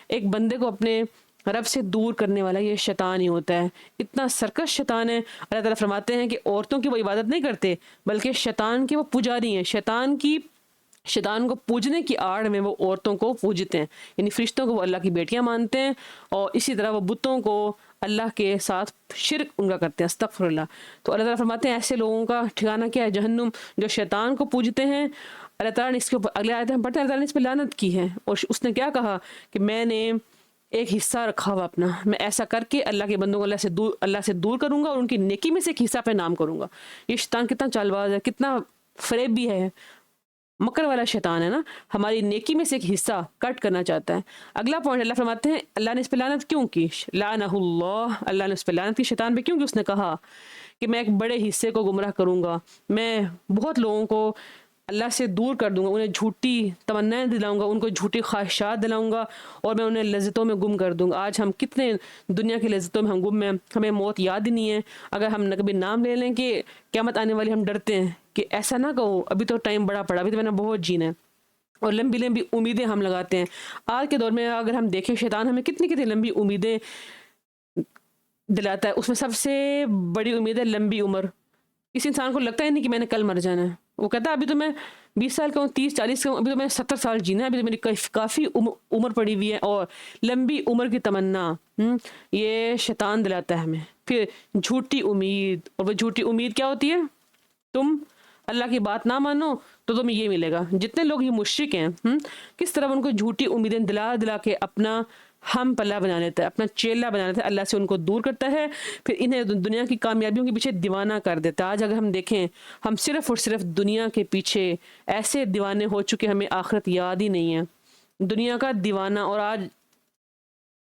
S1: ایک بندے کو اپنے رب سے دور کرنے والا یہ شیطان ہی ہوتا ہے. اتنا سرکش شیطان ہے. اللہ تعالیٰ فرماتے ہیں کہ عورتوں کی وہ عبادت نہیں کرتے بلکہ شیطان کے وہ پجاری ہیں. شیطان کو پوجنے کی آڑ میں وہ عورتوں کو پوجتے ہیں، یعنی فرشتوں کو وہ اللہ کی بیٹیاں مانتے ہیں، اور اسی طرح وہ بتوں کو اللہ کے ساتھ شرک ان کا کرتے ہیں. استغفر اللہ. تو اللہ تعالیٰ فرماتے ہیں ایسے لوگوں کا ٹھکانہ کیا ہے؟ جہنم. جو شیطان کو پوجتے ہیں اللہ تعالیٰ نے اس کے اوپر اگلے آیت ہم پڑھتے ہیں اللہ تعالیٰ نے اس پہ لعنت کی ہے، اور اس نے کیا کہا کہ میں نے ایک حصہ رکھا ہوا اپنا، میں ایسا کر کے اللہ کے بندوں کو اللہ سے دور کروں گا اور ان کی نیکی میں سے ایک حصہ پہ نام کروں گا۔ یہ شیطان کتنا چال باز ہے، کتنا فریب بھی ہے، مکر والا شیطان ہے نا، ہماری نیکی میں سے ایک حصہ کٹ کرنا چاہتا ہے۔ اگلا پوائنٹ اللہ فرماتے ہیں اللہ نے اس پہ لعنت کیوں کی، لعنہ اللہ، اللہ نے اس پہ لعنت کی شیطان پہ، کیونکہ اس نے کہا کہ میں ایک بڑے حصے کو گمراہ کروں گا، میں بہت لوگوں کو اللہ سے دور کر دوں گا، انہیں جھوٹی تمنائیں دلاؤں گا، ان کو جھوٹی خواہشات دلاؤں گا، اور میں انہیں لذتوں میں گم کر دوں گا۔ آج ہم کتنے دنیا کی لذتوں میں ہم گم ہیں، ہمیں موت یاد ہی نہیں ہے۔ اگر ہم نہ کبھی نام لے لیں کہ قیامت آنے والی، ہم ڈرتے ہیں کہ ایسا نہ کہو ابھی تو ٹائم بڑا پڑا، ابھی تو میں نے بہت جینا ہے، اور لمبی لمبی امیدیں ہم لگاتے ہیں۔ آج کے دور میں اگر ہم دیکھیں شیطان ہمیں کتنی کتنی لمبی امیدیں دلاتا ہے، اس میں سب سے بڑی امید ہے لمبی عمر۔ اس انسان کو لگتا ہی نہیں کہ میں نے کل مر جانا ہے، وہ کہتا ہے ابھی تو میں 20 سال کا ہوں، 30 40 کا ہوں، ابھی تو میں 70 سال جینا ہے، ابھی تو میری کافی عمر پڑی ہوئی ہے، اور لمبی عمر کی تمنا یہ شیطان دلاتا ہے ہمیں۔ پھر جھوٹی امید، اور وہ جھوٹی امید کیا ہوتی ہے، تم اللہ کی بات نہ مانو تو تمہیں یہ ملے گا۔ جتنے لوگ یہ مشرک ہیں کس طرح ان کو جھوٹی امیدیں دلا دلا کے اپنا ہم پلہ بنا لیتا ہے، اپنا چیلا بنا لیتا ہے، اللہ سے ان کو دور کرتا ہے، پھر انہیں دنیا کی کامیابیوں کے پیچھے دیوانہ کر دیتا ہے۔ آج اگر ہم دیکھیں ہم صرف اور صرف دنیا کے پیچھے ایسے دیوانے ہو چکے ہمیں آخرت یاد ہی نہیں ہے، دنیا کا دیوانہ۔ اور آج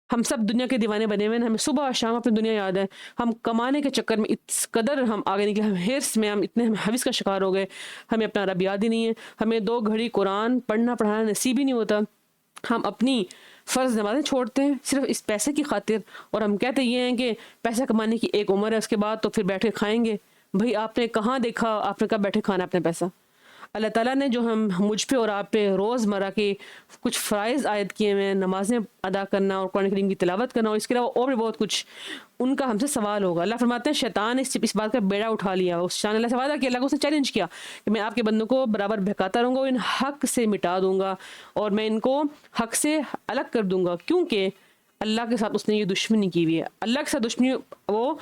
S1: ہم سب دنیا کے دیوانے بنے ہوئے ہیں، ہمیں صبح شام اپنی دنیا یاد ہے، ہم کمانے کے چکر میں اس قدر ہم آگے نکلے، ہم ہرس میں ہم اتنے حوث کا شکار ہو گئے، ہمیں اپنا رب یاد ہی نہیں ہے، ہمیں 2 گھڑی قرآن پڑھنا پڑھانا نصیب ہی نہیں ہوتا، ہم اپنی فرض نمازیں چھوڑتے ہیں صرف اس پیسے کی خاطر، اور ہم کہتے یہ ہیں کہ پیسہ کمانے کی ایک عمر ہے، اس کے بعد تو پھر بیٹھے کھائیں گے۔ بھئی آپ نے کہاں دیکھا آپ نے کب بیٹھے کھانا اپنے پیسہ؟ اللہ تعالیٰ نے جو مجھ پہ اور آپ پہ روز مرہ کے کچھ فرائض عائد کیے ہوئے ہیں، نمازیں ادا کرنا اور قرآن کریم کی تلاوت کرنا، اور اس کے علاوہ اور بھی بہت کچھ، ان کا ہم سے سوال ہوگا۔ اللہ فرماتے ہیں شیطان نے اس بات کا بیڑا اٹھا لیا، اس شان اللہ سے وعدہ کیا، اللہ کو اس نے چیلنج کیا کہ میں آپ کے بندوں کو برابر بہکاتا رہوں گا، ان حق سے مٹا دوں گا، اور میں ان کو حق سے الگ کر دوں گا، کیونکہ اللہ کے ساتھ اس نے یہ دشمنی کی ہوئی ہے۔ اللہ کے ساتھ دشمنی وہ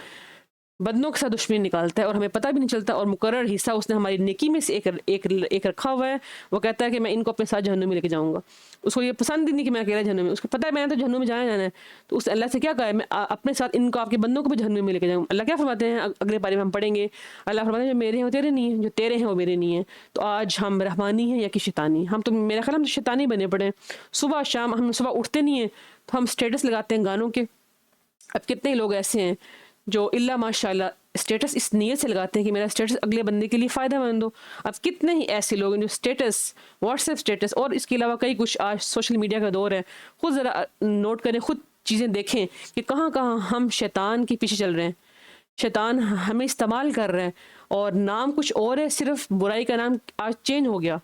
S1: بندوں کے ساتھ دشمنی نکالتا ہے اور ہمیں پتہ بھی نہیں چلتا، اور مقرر حصہ اس نے ہماری نیکی میں سے ایک رکھا ہوا ہے۔ وہ کہتا ہے کہ میں ان کو اپنے ساتھ جہنم میں لے کے جاؤں گا، اس کو یہ پسند ہی نہیں کہ میں اکیلا جہنم میں، اس کو پتہ ہے میں نے تو جہنم میں جانا ہے، تو اس اللہ سے کیا کہا ہے میں اپنے ساتھ ان کو آپ کے بندوں کو بھی جہنم میں لے کے جاؤں گا۔ اللہ کیا فرماتے ہیں اگلے پارے میں ہم پڑھیں گے، اللہ فرماتے ہیں جو میرے ہیں وہ تیرے نہیں ہیں، جو تیرے ہیں وہ میرے نہیں ہیں۔ تو آج ہم رحمانی ہیں یا کہ شیطانی؟ ہم تو میرا خیال ہم تو شیطانی بنے پڑے ہیں، صبح شام ہم صبح اٹھتے نہیں ہیں تو ہم سٹیٹس لگاتے ہیں گانوں کے۔ اب کتنے لوگ ایسے ہیں جو اللہ ماشاء اللہ اسٹیٹس اس نیت سے لگاتے ہیں کہ میرا اسٹیٹس اگلے بندے کے لیے فائدہ مند ہو۔ اب کتنے ہی ایسے لوگ ہیں جو اسٹیٹس، واٹس ایپ اسٹیٹس اور اس کے علاوہ کئی کچھ، آج سوشل میڈیا کا دور ہے، خود ذرا نوٹ کریں، خود چیزیں دیکھیں کہ کہاں کہاں ہم شیطان کے پیچھے چل رہے ہیں، شیطان ہمیں استعمال کر رہے ہیں، اور نام کچھ اور ہے، صرف برائی کا نام آج چینج ہو گیا،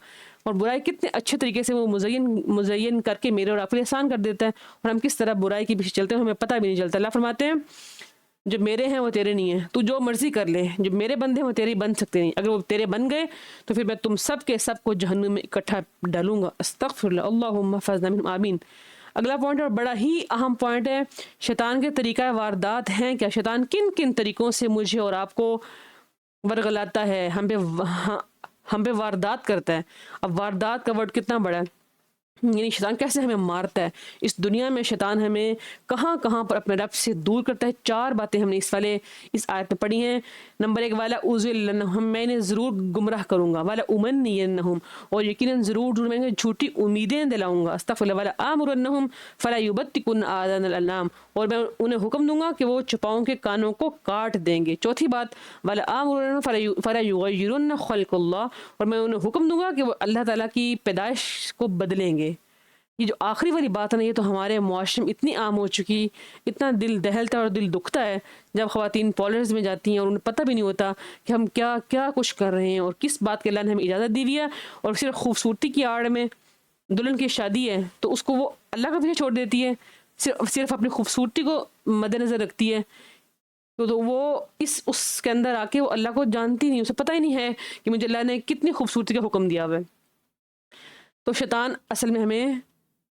S1: اور برائی کتنے اچھے طریقے سے وہ مزین کر کے میرے اور آپ کے لیے آسان کر دیتا ہے، اور ہم کس طرح برائی کے پیچھے چلتے ہیں ہمیں پتہ بھی نہیں چلتا۔ اللہ فرماتے ہیں جو میرے ہیں وہ تیرے نہیں ہیں، تو جو مرضی کر لے، جو میرے بندے ہیں وہ تیرے بن سکتے نہیں، اگر وہ تیرے بن گئے تو پھر میں تم سب کے سب کو جہنم میں اکٹھا ڈالوں گا۔ استغفر اللہ، اللہم احفظنا منہم، آمین۔ اگلا پوائنٹ اور بڑا ہی اہم پوائنٹ ہے، شیطان کے طریقہ واردات ہیں کیا، شیطان کن کن طریقوں سے مجھے اور آپ کو ورغلاتا ہے، ہم پہ واردات کرتا ہے۔ اب واردات کا ورڈ کتنا بڑا ہے، یعنی شیطان کیسے ہمیں مارتا ہے اس دنیا میں، شیطان ہمیں کہاں کہاں پر اپنے رب سے دور کرتا ہے۔ 4 باتیں ہم نے اس آیت میں پڑھی ہیں۔ نمبر 1 والا اُذِلَّنَّهُم، میں انہیں ضرور گمراہ کروں گا، والا اُمَنِّيَنَّهُم، اور یقیناً ضرور میں انہیں جھوٹی امیدیں دلاؤں گا، استغفر اللہ، والا آمُرَنَّهُم فَلَا يُبَتِّكُنَّ آذَانَ الْأَنْعَامِ، اور میں انہیں حکم دوں گا کہ وہ چوپاؤں کے کانوں کو کاٹ دیں گے۔ چوتھی بات والا آمُرَنَّهُم فَلَا يُغَيِّرُنَّ خَلْقَ اللَّهِ، اور میں انہیں حکم دوں گا کہ وہ اللہ تعالیٰ کی پیدائش کو بدلیں گے۔ یہ جو آخری والی بات ہے نا، یہ تو ہمارے معاشرے میں اتنی عام ہو چکی، اتنا دل دہلتا ہے اور دل دکھتا ہے جب خواتین پارلرز میں جاتی ہیں اور انہیں پتہ بھی نہیں ہوتا کہ ہم کیا کیا کچھ کر رہے ہیں اور کس بات کے اللہ نے ہمیں اجازت دی ہوئی ہے، اور صرف خوبصورتی کی آڑ میں دلہن کی شادی ہے تو اس کو وہ اللہ کا پیچھے چھوڑ دیتی ہے، صرف اپنی خوبصورتی کو مد نظر رکھتی ہے، تو وہ اس کے اندر آ کے وہ اللہ کو جانتی نہیں، اسے پتہ ہی نہیں ہے کہ مجھے اللہ نے کتنی خوبصورتی کا حکم دیا ہوا ہے۔ تو شیطان اصل میں ہمیں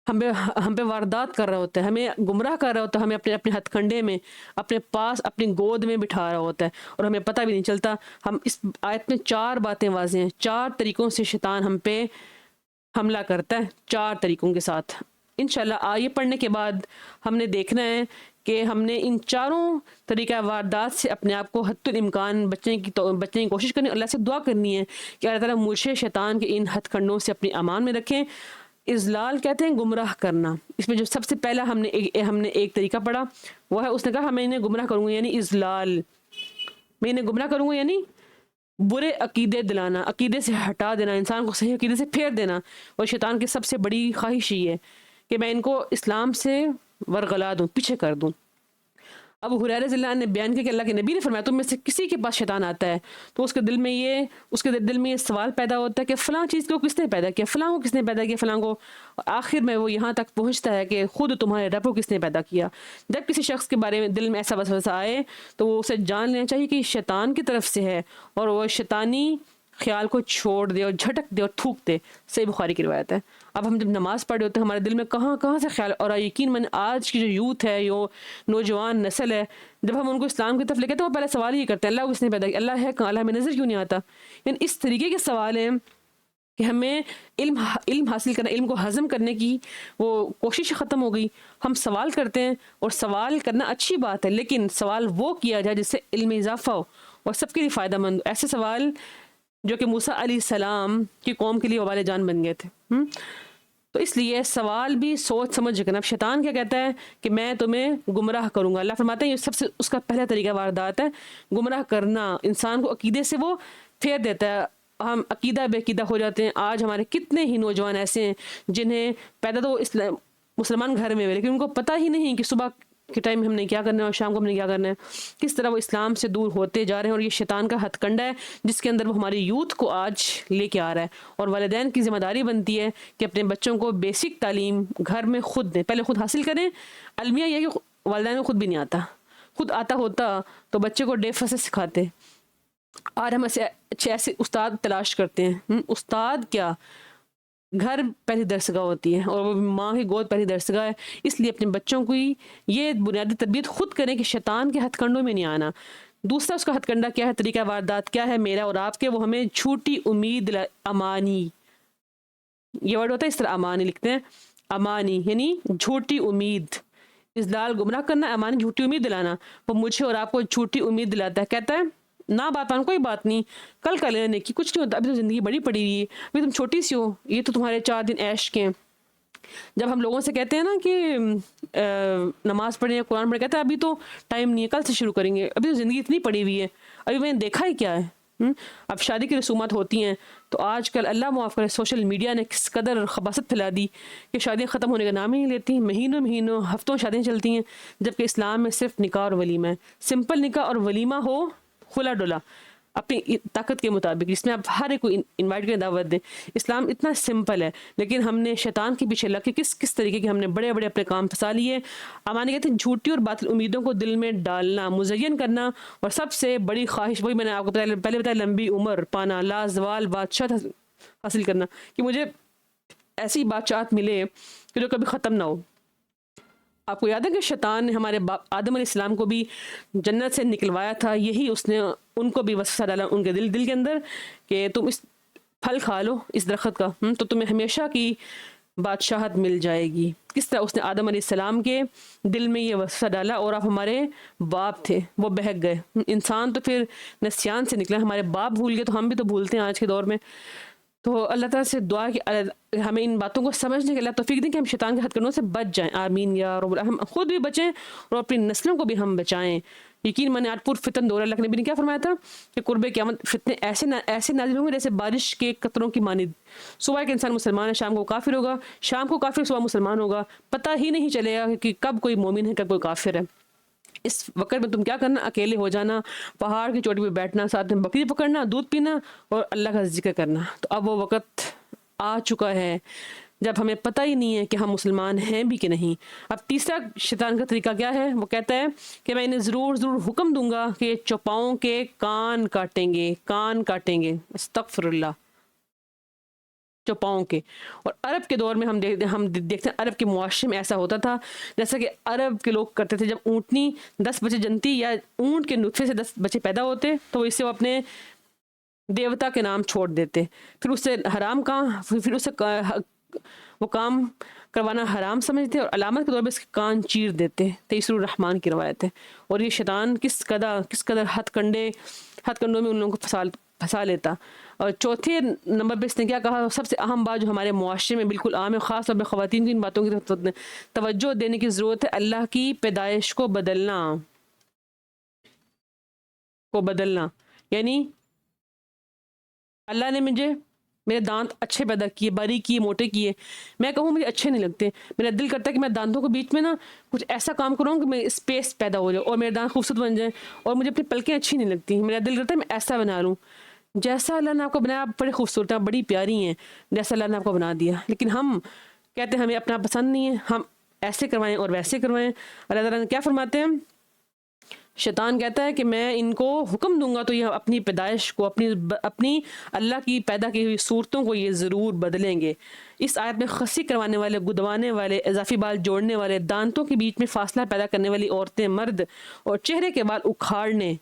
S1: ہم پہ واردات کر رہا ہوتا ہے، ہمیں گمراہ کر رہا ہوتا ہے، ہمیں اپنے اپنے ہتھ کنڈے میں، اپنے پاس، اپنی گود میں بٹھا رہا ہوتا ہے اور ہمیں پتہ بھی نہیں چلتا۔ ہم اس آیت میں 4 باتیں واضح ہیں، 4 طریقوں سے شیطان ہم پہ حملہ کرتا ہے، 4 طریقوں کے ساتھ۔ انشاءاللہ آیے پڑھنے کے بعد ہم نے دیکھنا ہے کہ ہم نے ان 4 طریقہ واردات سے اپنے آپ کو حد الامکان بچنے کی کوشش کرنی، اللہ سے دعا کرنی ہے کہ اللہ تعالیٰ مجھے شیطان کے ان ہتھ کنڈوں سے اپنی امان میں رکھیں۔ اضلال کہتے ہیں گمراہ کرنا۔ اس میں جو سب سے پہلا ہم نے ایک طریقہ پڑھا، وہ ہے اس نے کہا میں انہیں گمراہ کروں گا، یعنی اضلال، میں انہیں گمراہ کروں گا یعنی برے عقیدے دلانا، عقیدے سے ہٹا دینا، انسان کو صحیح عقیدے سے پھیر دینا۔ اور شیطان کی سب سے بڑی خواہش یہ ہے کہ میں ان کو اسلام سے ورغلا دوں، پیچھے کر دوں۔ ابو ہریرہ رضی اللہ عنہ نے بیان کیا کہ اللہ کے نبی نے فرمایا تم میں سے کسی کے پاس شیطان آتا ہے تو اس کے دل میں یہ سوال پیدا ہوتا ہے کہ فلاں چیز کو کس نے پیدا کیا، فلاں کو کس نے پیدا کیا، فلاں کو، اور آخر میں وہ یہاں تک پہنچتا ہے کہ خود تمہارے رب کو کس نے پیدا کیا۔ جب کسی شخص کے بارے میں دل میں ایسا وسوسہ آئے تو وہ اسے جان لینا چاہیے کہ شیطان کی طرف سے ہے اور وہ شیطانی خیال کو چھوڑ دے اور جھٹک دے اور تھوک دے۔ صحیح بخاری کی روایت ہے۔ اب ہم جب نماز پڑھ رہے ہوتے ہیں ہمارے دل میں کہاں کہاں سے خیال، اور یقین من آج کی جو یوتھ ہے، جو نوجوان نسل ہے، جب ہم ان کو اسلام کی طرف لے کے تو وہ پہلے سوال یہ کرتے ہیں اللہ کو کس نے پیدا کیا، اللہ ہے کہاں، اللہ ہمیں نظر کیوں نہیں آتا۔ یعنی اس طریقے کے سوال ہیں کہ ہمیں علم حاصل کرنا، علم کو ہضم کرنے کی وہ کوشش ختم ہو گئی۔ ہم سوال کرتے ہیں اور سوال کرنا اچھی بات ہے، لیکن سوال وہ کیا جائے جس سے علم میں اضافہ ہو اور سب کے لیے فائدہ مند۔ ایسے سوال جو کہ موسیٰ علیہ السلام کی قوم کے لیے وبال جان بن گئے تھے۔ تو اس لیے سوال بھی سوچ سمجھ کرنا۔ اب شیطان کیا کہتا ہے کہ میں تمہیں گمراہ کروں گا، اللہ فرماتے ہیں یہ سب سے اس کا پہلا طریقہ واردات ہے، گمراہ کرنا۔ انسان کو عقیدے سے وہ پھیر دیتا ہے، ہم عقیدہ بے عقیدہ ہو جاتے ہیں۔ آج ہمارے کتنے ہی نوجوان ایسے ہیں جنہیں پیدا تو مسلمان گھر میں ہوئے لیکن ان کو پتہ ہی نہیں کہ صبح کے ٹائم میں ہم نے کیا کرنا ہے اور شام کو ہم نے کیا کرنا ہے، کس طرح وہ اسلام سے دور ہوتے جا رہے ہیں۔ اور یہ شیطان کا ہتھ کنڈا ہے جس کے اندر وہ ہماری یوتھ کو آج لے کے آ رہا ہے۔ اور والدین کی ذمہ داری بنتی ہے کہ اپنے بچوں کو بیسک تعلیم گھر میں خود دیں، پہلے خود حاصل کریں۔ المیہ یہ کہ والدین کو خود بھی نہیں آتا، خود آتا ہوتا تو بچے کو ڈے فسٹ سکھاتے۔ اور ہم ایسے استاد تلاش کرتے ہیں، استاد کیا، گھر پہلی درسگاہ ہوتی ہے اور وہ ماں کی گود پہلی درسگاہ ہے۔ اس لیے اپنے بچوں کو یہ بنیادی تربیت خود کریں کہ شیطان کے ہتھ کنڈوں میں نہیں آنا۔ دوسرا اس کا ہتھ کنڈا کیا ہے، طریقہ واردات کیا ہے میرا اور آپ کے، وہ ہمیں جھوٹی امید امانی، یہ ورڈ ہوتا ہے اس طرح، امانی لکھتے ہیں، امانی یعنی جھوٹی امید، اضلال گمراہ کرنا، امانی جھوٹی امید دلانا۔ وہ مجھے اور آپ کو جھوٹی امید دلاتا ہے، کہتا ہے نہ بات مان کوئی بات نہیں، کل کا لینے کی کچھ نہیں ہوتا، ابھی تو زندگی بڑی پڑی ہوئی ہے، ابھی تم چھوٹی سی ہو، یہ تو تمہارے 4 دن عیش کے ہیں۔ جب ہم لوگوں سے کہتے ہیں نا کہ نماز پڑھیں یا قرآن پڑھیں، کہتے ہیں ابھی تو ٹائم نہیں ہے، کل سے شروع کریں گے، ابھی تو زندگی اتنی پڑی ہوئی ہے، ابھی میں نے دیکھا ہی کیا ہے۔ اب شادی کی رسومات ہوتی ہیں تو آج کل اللہ معاف کرے سوشل میڈیا نے کس قدر خباثت پھیلا دی کہ شادیاں ختم ہونے کا نام ہی نہیں لیتی، مہینوں ہفتوں شادیاں چلتی ہیں، جبکہ اسلام میں صرف نکاح اور ولیمہ ہے۔ سمپل نکاح اور ولیمہ ہو کھلا ڈولا اپنی طاقت کے مطابق، جس میں آپ ہر ایک کو انوائٹ کریں، دعوت دیں۔ اسلام اتنا سمپل ہے لیکن ہم نے شیطان کے پیچھے لگ کے کس طریقے کے ہم نے بڑے بڑے اپنے کام پھنسا لیے۔ امانی کہتے ہیں جھوٹی اور باطل امیدوں کو دل میں ڈالنا، مزین کرنا، اور سب سے بڑی خواہش وہی میں نے آپ کو پہلے بتایا، لمبی عمر پانا، لازوال بادشاہ حاصل کرنا، کہ مجھے ایسی بادشاہت ملے کہ جو کبھی ختم نہ ہو۔ آپ کو یاد ہے کہ شیطان نے ہمارے باپ آدم علیہ السلام کو بھی جنت سے نکلوایا تھا، یہی اس نے ان کو بھی وسوسہ ڈالا ان کے دل کے اندر کہ تم اس پھل کھا لو اس درخت کا تو تمہیں ہمیشہ کی بادشاہت مل جائے گی۔ کس طرح اس نے آدم علیہ السلام کے دل میں یہ وسوسہ ڈالا، اور آپ ہمارے باپ تھے وہ بہک گئے، انسان تو پھر نسیان سے نکلا، ہمارے باپ بھول گئے تو ہم بھی تو بھولتے ہیں آج کے دور میں۔ تو اللہ تعالیٰ سے دعا کہ ہمیں ان باتوں کو سمجھنے کے اللہ توفیق دیں کہ ہم شیطان کے ہتھ کنڈوں سے بچ جائیں، آمین یا رب، ہم خود بھی بچیں اور اپنی نسلوں کو بھی ہم بچائیں۔ یقین من آج پر فتن دور، اللہ کے نبی نے کیا فرمایا تھا کہ قرب قیامت فتنے ایسے نازل ہوں گے جیسے بارش کے قطروں کی مانند۔ صبح ایک انسان مسلمان ہے، شام کو کافر ہوگا، شام کو کافر، صبح مسلمان ہوگا، پتہ ہی نہیں چلے گا کہ کب کوئی مومن ہے کب کوئی کافر ہے۔ اس وقت میں تم کیا کرنا، اکیلے ہو جانا، پہاڑ کی چوٹی پہ بیٹھنا، ساتھ میں بکری پکڑنا، دودھ پینا اور اللہ کا ذکر کرنا۔ تو اب وہ وقت آ چکا ہے جب ہمیں پتہ ہی نہیں ہے کہ ہم مسلمان ہیں بھی کہ نہیں۔ اب تیسرا شیطان کا طریقہ کیا ہے، وہ کہتا ہے کہ میں انہیں ضرور حکم دوں گا کہ چوپاؤں کے کان کاٹیں گے، کان کاٹیں گے۔ استغفر اللہ۔ چوپاؤں کے. اور عرب کے دور میں ہم دیکھتے ہیں عرب کے معاشرے میں ایسا ہوتا تھا جیسا کہ عرب کے لوگ کرتے تھے. جب اونٹنی 10 بچے جنتی یا اونٹ کے نطفے سے 10 بچے پیدا ہوتے تو اس سے وہ اپنے دیوتا کے نام چھوڑ دیتے. پھر اس سے حرام پھر اس سے وہ کام کروانا حرام سمجھتے اور علامت کے طور پہ اس کے کان چیر دیتے. تیسر الرحمن کی روایت ہے. اور یہ شیطان کس قدر ہتھ کنڈوں میں ان لوگوں کو پھنسا لیتا. اور چوتھے نمبر پہ اس نے کیا کہا, سب سے اہم بات جو ہمارے معاشرے میں بالکل عام ہے, خاص طور پہ خواتین کی ان باتوں کی توجہ دینے کی ضرورت ہے, اللہ کی پیدائش کو بدلنا. یعنی اللہ نے میرے دانت اچھے پیدا کیے, باریک کیے, موٹے کیے, میں کہوں مجھے اچھے نہیں لگتے, میرا دل کرتا ہے کہ میں دانتوں کے بیچ میں نا کچھ ایسا کام کروں کہ میں اسپیس پیدا ہو جائے اور میرے دانت خوبصورت بن جائیں, اور مجھے اپنی پلکیں اچھی نہیں لگتی, میرا دل کرتا ہے میں ایسا بنا لوں. جیسا اللہ نے آپ کو بنایا آپ بڑے خوبصورت ہیں, آپ بڑی پیاری ہیں جیسا اللہ نے آپ کو بنا دیا. لیکن ہم کہتے ہیں ہمیں اپنا پسند نہیں ہے, ہم ایسے کروائیں اور ویسے کروائیں. اللہ تعالیٰ نے کیا فرماتے ہیں, شیطان کہتا ہے کہ میں ان کو حکم دوں گا تو یہ اپنی پیدائش کو اپنی اللہ کی پیدا کی ہوئی صورتوں کو یہ ضرور بدلیں گے. اس آیت میں خسی کروانے والے, گدوانے والے, اضافی بال جوڑنے والے, دانتوں کے بیچ میں فاصلہ پیدا کرنے والی عورتیں, مرد, اور چہرے کے بال اکھاڑنے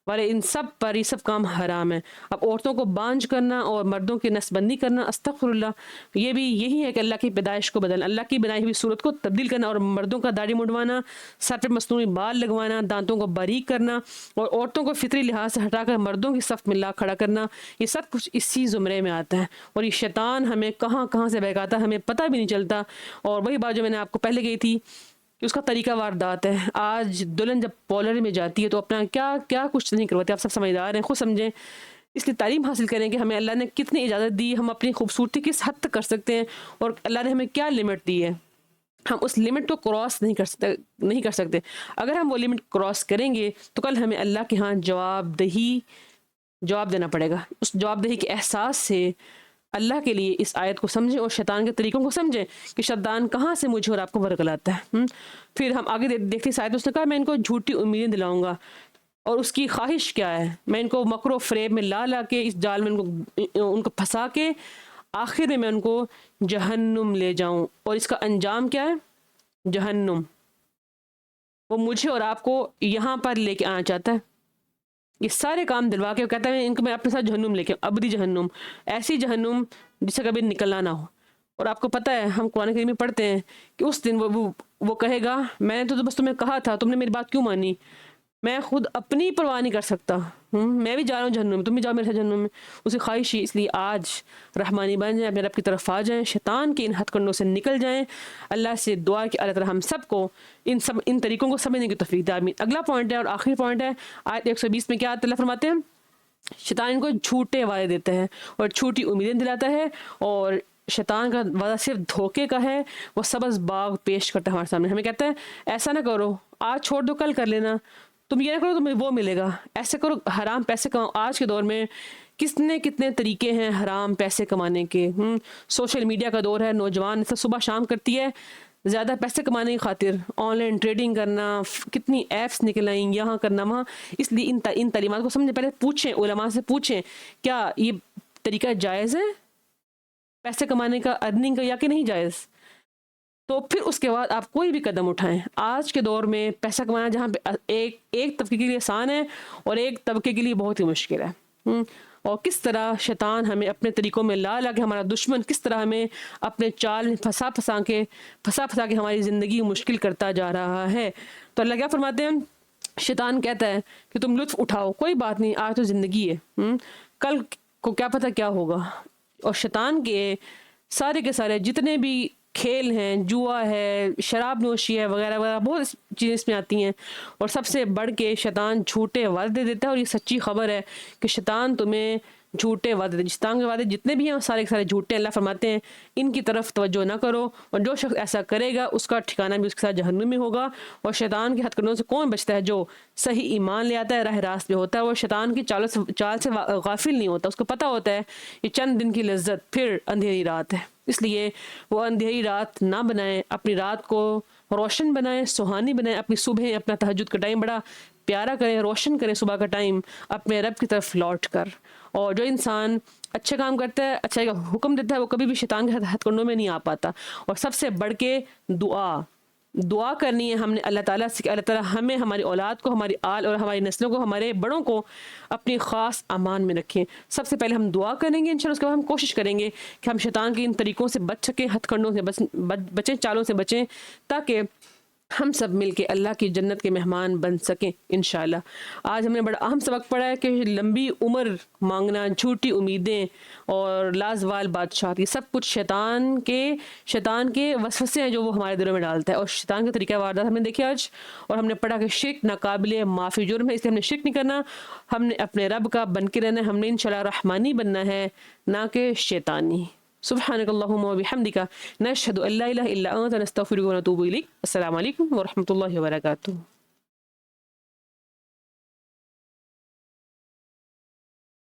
S1: والے, ان سب پر یہ سب کام حرام ہے. اب عورتوں کو بانجھ کرنا اور مردوں کی نسبندی کرنا, استغفر اللہ, یہ بھی یہی ہے کہ اللہ کی پیدائش کو بدلنا, اللہ کی بنائی ہوئی صورت کو تبدیل کرنا. اور مردوں کا داڑھی مڈوانا, سر پہ مصنوعی بال لگوانا, دانتوں کو باریک کرنا, اور عورتوں کو فطری لحاظ سے ہٹا کر مردوں کی صف میں لا کھڑا کرنا, یہ سب کچھ اسی زمرے میں آتا ہے. اور یہ شیطان ہمیں کہاں کہاں سے بہکاتا ہے ہمیں پتہ بھی نہیں چلتا. اور وہی بات جو میں نے آپ کو پہلے کہی تھی کہ اس کا طریقہ واردات ہے. آج دلہن جب پولر میں جاتی ہے تو اپنا کیا کچھ نہیں کرواتی. آپ سب سمجھدار ہیں, خود سمجھیں. اس لیے تعلیم حاصل کریں کہ ہمیں اللہ نے کتنی اجازت دی, ہم اپنی خوبصورتی کس حد تک کر سکتے ہیں, اور اللہ نے ہمیں کیا لمٹ دی ہے. ہم اس لمٹ کو کراس نہیں کر سکتے. اگر ہم وہ لمٹ کراس کریں گے تو کل ہمیں اللہ کے ہاں جواب دینا پڑے گا. اس جواب دہی کے احساس سے اللہ کے لیے اس آیت کو سمجھیں اور شیطان کے طریقوں کو سمجھیں کہ شیطان کہاں سے مجھے اور آپ کو ورگلاتا ہے. پھر ہم آگے دیکھتے ہیں آیت, اس نے کہا میں ان کو جھوٹی امیدیں دلاؤں گا, اور اس کی خواہش کیا ہے, میں ان کو مکر و فریب میں لا کے اس جال میں ان کو پھنسا کے آخر میں ان کو جہنم لے جاؤں. اور اس کا انجام کیا ہے, جہنم. وہ مجھے اور آپ کو یہاں پر لے کے آنا چاہتا ہے. یہ سارے کام دلوا کے کہتا ہے ان کو میں اپنے ساتھ جہنم لے کے, ابدی جہنم, ایسی جہنم جس سے کبھی نکلنا نہ ہو. اور آپ کو پتہ ہے ہم قرآن کریم میں پڑھتے ہیں کہ اس دن وہ کہے گا میں نے تو بس تمہیں کہا تھا, تم نے میری بات کیوں مانی, میں خود اپنی پرواہ نہیں کر سکتا, میں بھی جا رہا ہوں جہنم میں, تم بھی جاؤ میرے ساتھ جہنم میں. اسی خواہش ہی. اس لیے آج رحمانی بن جائیں, اپنے رب کی طرف آ جائیں, شیطان کے ان ہتھ کنڈوں سے نکل جائیں. اللہ سے دعا کہ اللہ تعالی ہم سب کو ان طریقوں کو سمجھنے کی توفیق دے. آمین. اگلا پوائنٹ ہے اور آخری پوائنٹ ہے آیت 120 میں. کیا اللہ فرماتے ہیں, شیطان ان کو جھوٹے وعدے دیتا ہے اور جھوٹی امیدیں دلاتا ہے, اور شیطان کا وعدہ صرف دھوکے کا ہے. وہ سبز باغ پیش کرتا ہے ہمارے سامنے, ہمیں کہتا ہے ایسا نہ کرو, آج چھوڑ دو کل کر لینا, تم یہ نہ کرو تمہیں وہ ملے گا, ایسے کرو, حرام پیسے کماؤ. آج کے دور میں کتنے طریقے ہیں حرام پیسے کمانے کے. سوشل میڈیا کا دور ہے, نوجوان صبح شام کرتی ہے زیادہ پیسے کمانے کی خاطر, آن لائن ٹریڈنگ کرنا, کتنی ایپس نکل آئیں, یہاں کرنا وہاں. اس لیے ان تعلیمات کو سمجھیں, پہلے پوچھیں, علماء سے پوچھیں کیا یہ طریقہ جائز ہے پیسے کمانے کا, ارننگ کا, یا کہ نہیں جائز. تو پھر اس کے بعد آپ کوئی بھی قدم اٹھائیں. آج کے دور میں پیسہ کمانا جہاں پہ ایک طبقے کے لیے آسان ہے اور ایک طبقے کے لیے بہت ہی مشکل ہے. اور کس طرح شیطان ہمیں اپنے طریقوں میں لا کے, ہمارا دشمن کس طرح ہمیں اپنے چال پھنسا کے ہماری زندگی مشکل کرتا جا رہا ہے. تو اللہ کیا فرماتے ہیں, شیطان کہتا ہے کہ تم لطف اٹھاؤ, کوئی بات نہیں, آج تو زندگی ہے, کل کو کیا پتہ کیا ہوگا. اور شیطان کے سارے جتنے بھی کھیل ہیں, جوا ہے, شراب نوشی ہے, وغیرہ وغیرہ, بہت چیزیں اس میں آتی ہیں. اور سب سے بڑھ کے شیطان جھوٹے وعدے دیتا ہے, اور یہ سچی خبر ہے کہ شیطان تمہیں جھوٹے وعدے دیتا. شیطان کے وعدے جتنے بھی ہیں سارے کے سارے جھوٹے. اللہ فرماتے ہیں ان کی طرف توجہ نہ کرو, اور جو شخص ایسا کرے گا اس کا ٹھکانہ بھی اس کے ساتھ جہنم میں ہوگا. اور شیطان کے ہتھ کنڈوں سے کون بچتا ہے, جو صحیح ایمان لے آتا ہے, راہ راست پہ ہوتا ہے. وہ شیطان کی چال سے غافل نہیں ہوتا, اس کو پتہ ہوتا ہے یہ چند دن کی لذت, پھر اندھیری رات ہے. اس لیے وہ اندھیری رات نہ بنائیں, اپنی رات کو روشن بنائیں, سہانی بنائیں, اپنی صبح اپنا تہجد کا ٹائم بڑا پیارا کریں، روشن کریں صبح کا ٹائم اپنے رب کی طرف لوٹ کر. اور جو انسان اچھا کام کرتا ہے، اچھائی کا حکم دیتا ہے، وہ کبھی بھی شیطان کے ہتھ کنڈوں میں نہیں آ پاتا. اور سب سے بڑھ کے دعا کرنی ہے ہم نے اللہ تعالیٰ سے کہ اللہ تعالیٰ ہمیں، ہماری اولاد کو، ہماری آل اور ہماری نسلوں کو، ہمارے بڑوں کو اپنی خاص امان میں رکھیں. سب سے پہلے ہم دعا کریں گے انشاءاللہ، اس کے بعد ہم کوشش کریں گے کہ ہم شیطان کے ان طریقوں سے بچ سکیں، ہتھ کنڈوں سے بچیں، چالوں سے بچیں، تاکہ ہم سب مل کے اللہ کی جنت کے مہمان بن سکیں انشاءاللہ. آج ہم نے بڑا اہم سبق پڑھا ہے کہ لمبی عمر مانگنا، جھوٹی امیدیں اور لازوال بادشاہ، یہ سب کچھ شیطان کے وسوسے ہیں جو وہ ہمارے دلوں میں ڈالتا ہے. اور شیطان کے طریقہ واردات ہم نے دیکھے آج، اور ہم نے پڑھا کہ شرک ناقابل معافی جرم ہے، اس لیے ہم نے شرک نہیں کرنا، ہم نے اپنے رب کا بن کے رہنا ہے، ہم نے انشاءاللہ رحمانی بننا ہے نہ کہ شیطانی. سبحانک اللہم و بحمدک نشہد ان لا الہ الا انت نستغفرک و نتوب الیک. السلام علیکم ورحمۃ اللہ وبرکاتہ.